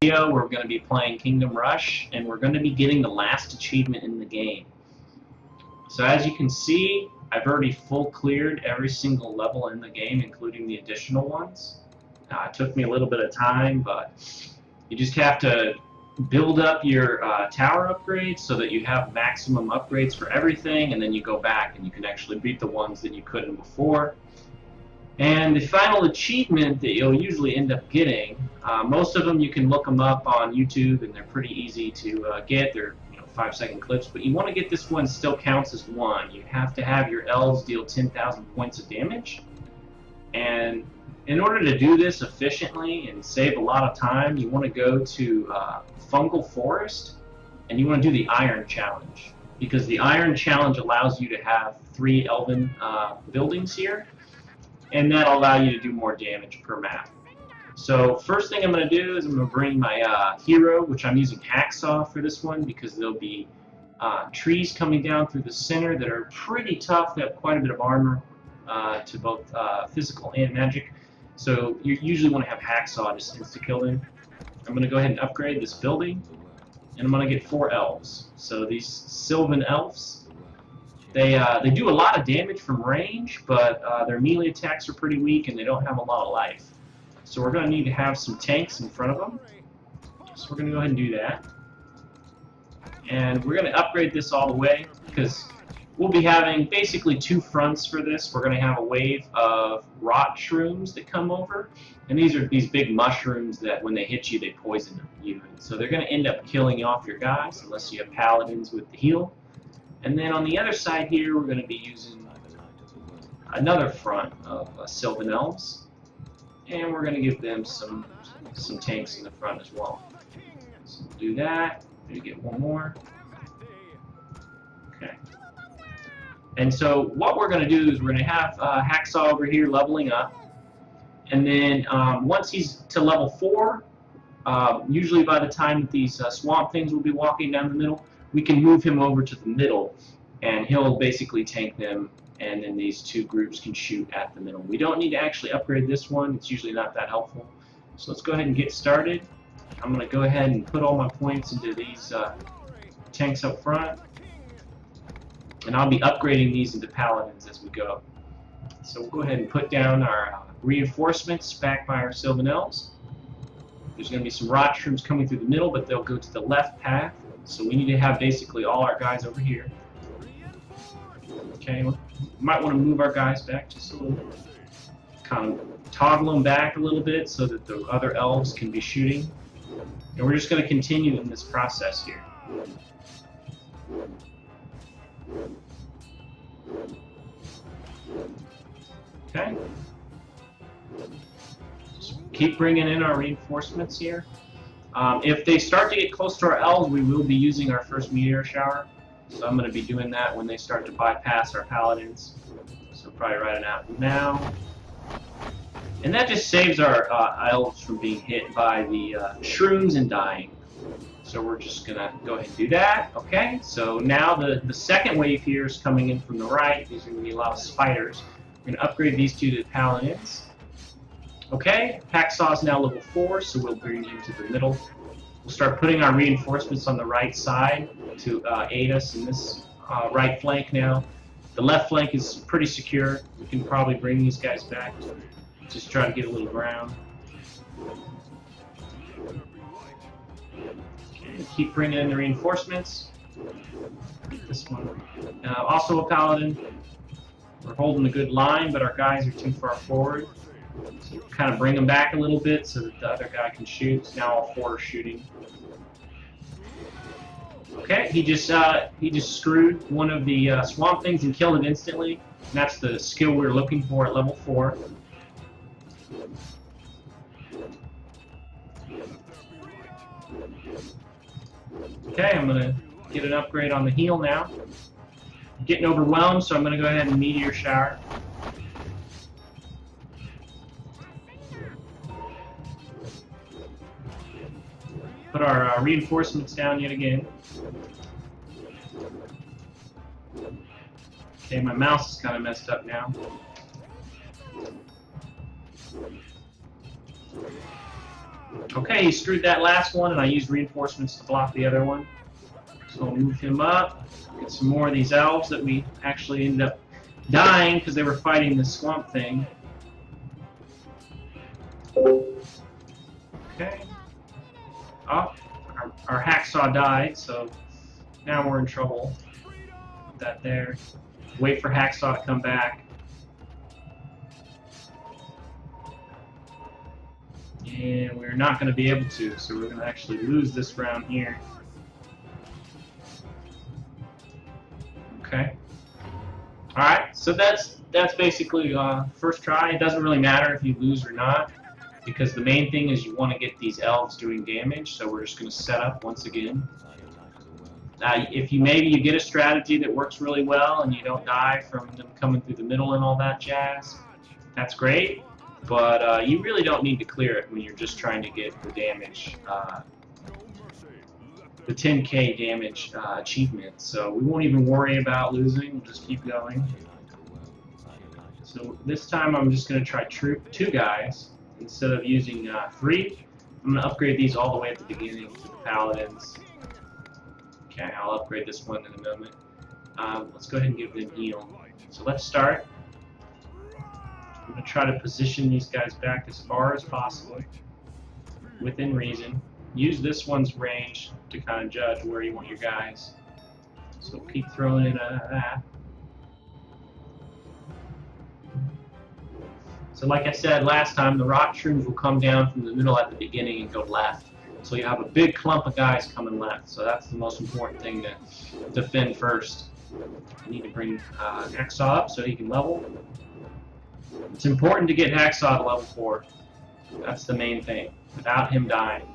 Video, we're going to be playing Kingdom Rush, and we're going to be getting the last achievement in the game. So as you can see, I've already full cleared every single level in the game, including the additional ones. It took me a little bit of time, but you just have to build up your tower upgrades so that you have maximum upgrades for everything, and then you go back and you can actually beat the ones that you couldn't before. And the final achievement that you'll usually end up getting, most of them you can look them up on YouTube, and they're pretty easy to get. They're 5-second clips, but you want to get this one still counts as one. You have to have your elves deal 10,000 points of damage, and in order to do this efficiently and save a lot of time, you want to go to Fungal Forest, and you want to do the Iron Challenge, because the Iron Challenge allows you to have 3 elven buildings here, and that'll allow you to do more damage per map. So first thing I'm going to do is I'm going to bring my hero, which I'm using Hacksaw for this one, because there'll be trees coming down through the center that are pretty tough. They have quite a bit of armor to both physical and magic. So you usually want to have Hacksaw just insta-kill them. I'm going to go ahead and upgrade this building, and I'm going to get 4 elves. So these Sylvan elves, they do a lot of damage from range, but their melee attacks are pretty weak and they don't have a lot of life. So we're going to need to have some tanks in front of them. So we're going to go ahead and do that. And we're going to upgrade this all the way, because we'll be having basically 2 fronts for this. We're going to have a wave of rot shrooms that come over. And these are these big mushrooms that when they hit you, they poison you. So they're going to end up killing off your guys unless you have paladins with the heal. And then on the other side here, we're going to be using another front of Sylvan Elves. And we're going to give them some tanks in the front as well. So we'll do that. Maybe get one more. Okay. And so what we're going to do is we're going to have Hacksaw over here leveling up. And then once he's to level 4, usually by the time that these swamp things will be walking down the middle, we can move him over to the middle, and he'll basically tank them, and then these 2 groups can shoot at the middle. We don't need to actually upgrade this one. It's usually not that helpful. So let's go ahead and get started. I'm going to go ahead and put all my points into these tanks up front, and I'll be upgrading these into paladins as we go. So we'll go ahead and put down our reinforcements back by our Sylvan Elves. There's going to be some rot shrooms coming through the middle, but they'll go to the left path. So we need to have basically all our guys over here. Okay, we might want to move our guys back just a little bit. Kind of toggle them back a little bit so that the other elves can be shooting. And we're just going to continue in this process here. Okay. Just keep bringing in our reinforcements here. If they start to get close to our elves, we will be using our first meteor shower. So I'm going to be doing that when they start to bypass our paladins. So probably write it out now. And that just saves our elves from being hit by the shrooms and dying. So we're just going to go ahead and do that. Okay, so now the second wave here is coming in from the right. These are going to be a lot of spiders. We're going to upgrade these 2 to paladins. Okay, Hacksaw is now level 4, so we'll bring him to the middle. We'll start putting our reinforcements on the right side to aid us in this right flank now. The left flank is pretty secure. We can probably bring these guys back. Just try to get a little ground. Okay, keep bringing in the reinforcements. This one. Also a paladin. We're holding a good line, but our guys are too far forward. So kind of bring them back a little bit so that the other guy can shoot. So now all 4 are shooting. Okay, he just screwed one of the swamp things and killed it instantly. And that's the skill we're looking for at level 4. Okay, I'm gonna get an upgrade on the heal now. I'm getting overwhelmed, so I'm gonna go ahead and meteor shower. Put our reinforcements down yet again. Okay, my mouse is kind of messed up now. Okay, he screwed that last one, and I used reinforcements to block the other one. So I'll move him up, get some more of these elves that we actually ended up dying because they were fighting the swamp thing. Okay. Oh, our hacksaw died, so now we're in trouble. Put that there. Wait for hacksaw to come back. And we're not going to be able to, so we're going to actually lose this round here. Okay. Alright, so that's basically first try. It doesn't really matter if you lose or not, because the main thing is you want to get these elves doing damage, so we're just going to set up once again. If maybe you get a strategy that works really well and you don't die from them coming through the middle and all that jazz, that's great. But you really don't need to clear it when you're just trying to get the damage, the 10k damage achievement. So we won't even worry about losing. We'll just keep going. So this time I'm just going to try 2 guys instead of using 3. I'm going to upgrade these all the way at the beginning to the paladins. Okay, I'll upgrade this one in a moment. Let's go ahead and give them heal. So let's start. I'm going to try to position these guys back as far as possible, within reason. Use this one's range to kind of judge where you want your guys. So keep throwing in that. So like I said last time, the rock shrooms will come down from the middle at the beginning and go left. So you have a big clump of guys coming left. So that's the most important thing to defend first. You need to bring Hacksaw up so he can level. It's important to get Hacksaw to level 4. That's the main thing, without him dying.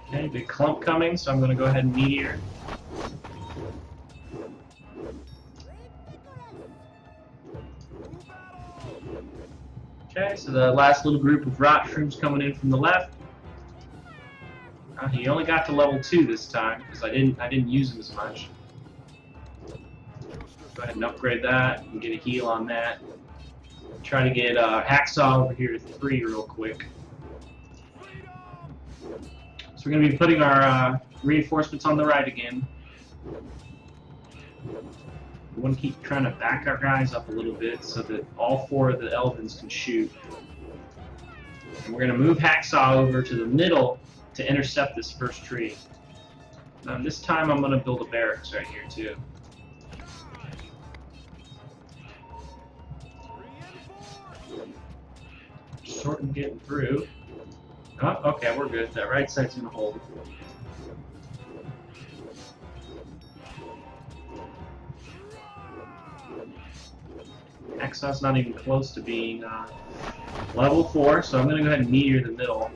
Okay, big clump coming, so I'm going to go ahead and meteor. Okay, so the last little group of rock shrooms coming in from the left. He only got to level 2 this time because I didn't use him as much. Go ahead and upgrade that and get a heal on that. Try to get Hacksaw over here to 3 real quick. So we're going to be putting our reinforcements on the right again. We want to keep trying to back our guys up a little bit so that all 4 of the Elvins can shoot. And we're going to move Hacksaw over to the middle to intercept this first tree. This time I'm going to build a barracks right here too. Sort of getting through. Oh, okay, we're good. That right side's going to hold. Hacksaw's not even close to being level 4, so I'm going to go ahead and meteor the middle.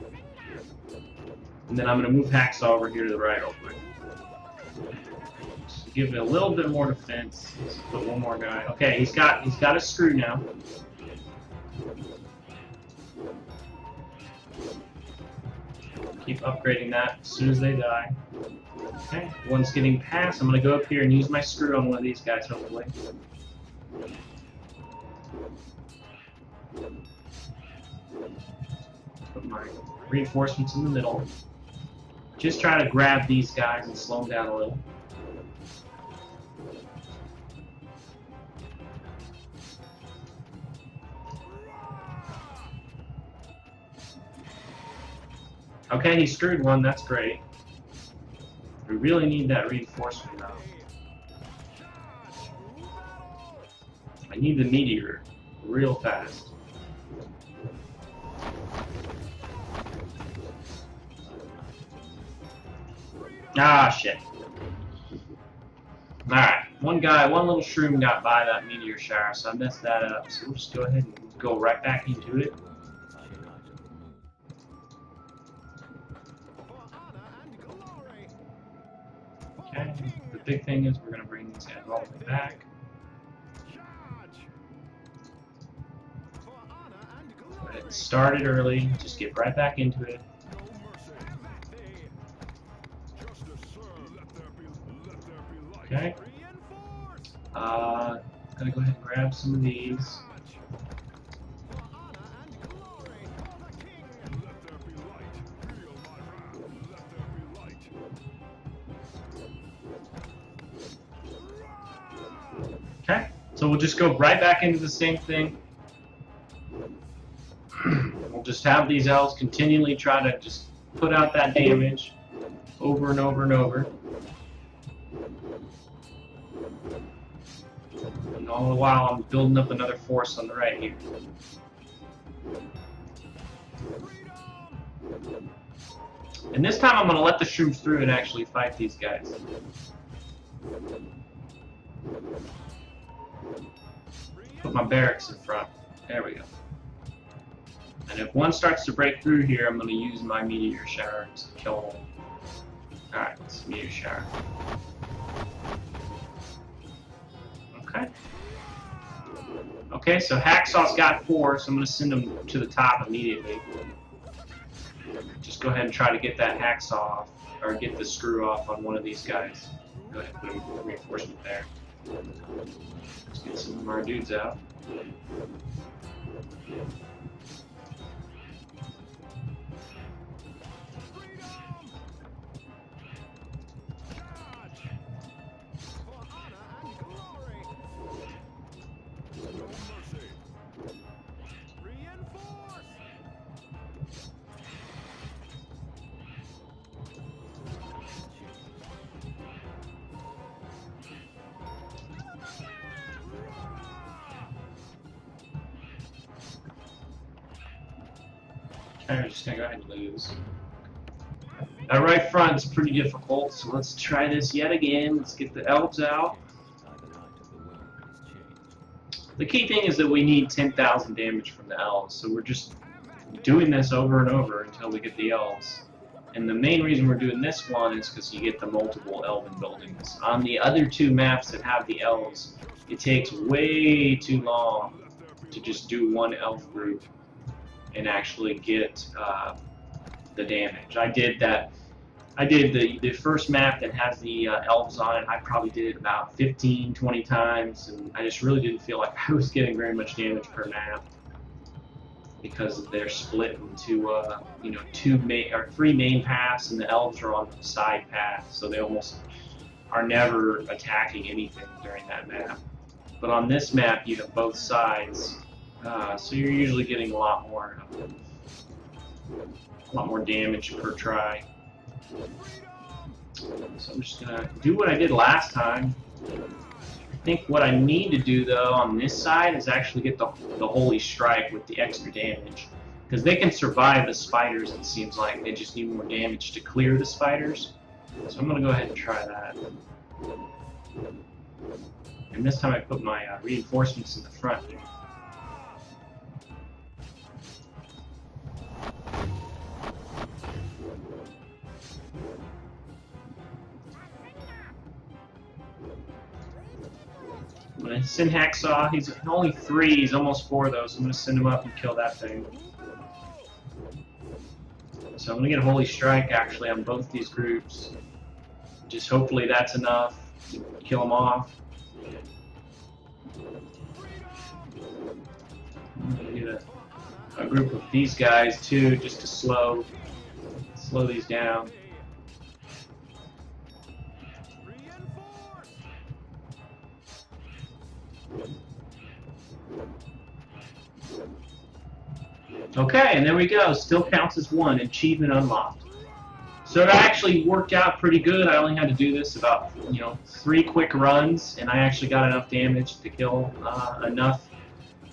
And then I'm going to move Hacksaw over here to the right real quick. Just give it a little bit more defense. Let's put one more guy. Okay, he's got a screw now. Keep upgrading that as soon as they die. Okay, one's getting past. I'm going to go up here and use my screw on one of these guys, hopefully. Put my reinforcements in the middle. Just try to grab these guys and slow them down a little. Okay, he screwed one, that's great. We really need that reinforcement now. I need the meteor real fast. Ah, shit. Alright, one little shroom got by that meteor shower, so I messed that up. So we'll just go ahead and go right back into it. Okay, the big thing is we're going to bring these guys all the way back. It started early, just get right back into it. Okay. Gotta go ahead and grab some of these. Okay, so we'll just go right back into the same thing. We'll just have these elves continually try to just put out that damage over and over and over. And all the while I'm building up another force on the right here. And this time I'm going to let the shrooms through and actually fight these guys. Put my barracks in front. There we go. And if one starts to break through here, I'm going to use my meteor shower to kill them. Alright, it's meteor shower. Okay. Okay, so Hacksaw's got 4, so I'm going to send him to the top immediately. Just go ahead and try to get that Hacksaw off, or get the screw off on one of these guys. Go ahead and put a reinforcement there. Let's get some of our dudes out. Okay, we're just gonna go ahead and lose. That right front's pretty difficult, so let's try this yet again. Let's get the elves out. The key thing is that we need 10,000 damage from the elves, so we're just doing this over and over until we get the elves. And the main reason we're doing this one is because you get the multiple elven buildings. On the other 2 maps that have the elves, it takes way too long to just do one elf group and actually get the damage. I did the first map that has the elves on it. I probably did it about 15, 20 times, and I just really didn't feel like I was getting very much damage per map because they're split into you know, 3 main paths, and the elves are on the side path, so they almost are never attacking anything during that map. But on this map, you have both sides. So you're usually getting a lot more damage per try. So I'm just gonna do what I did last time. I think what I need to do though on this side is actually get the Holy Strike with the extra damage, because they can survive the spiders. It seems like they just need more damage to clear the spiders. So I'm gonna go ahead and try that. And this time I put my reinforcements in the front here. I'm going to send Hacksaw. He's only 3, he's almost 4 though, so I'm going to send him up and kill that thing. So I'm going to get a Holy Strike actually on both these groups. Just hopefully that's enough to kill them off. I'm going to get a group of these guys too, just to slow these down. Okay, and there we go. Still counts as 1. Achievement unlocked. So it actually worked out pretty good. I only had to do this about 3 quick runs, and I actually got enough damage to kill enough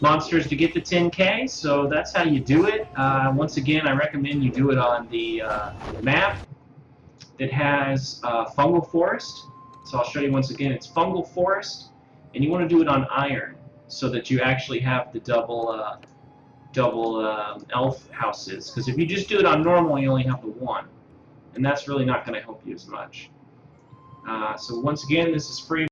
monsters to get the 10K. So that's how you do it. Once again, I recommend you do it on the map that has Fungal Forest. So I'll show you once again. It's Fungal Forest, and you want to do it on Iron so that you actually have the double elf houses, because if you just do it on normal, you only have the 1, and that's really not going to help you as much. So once again, this is free.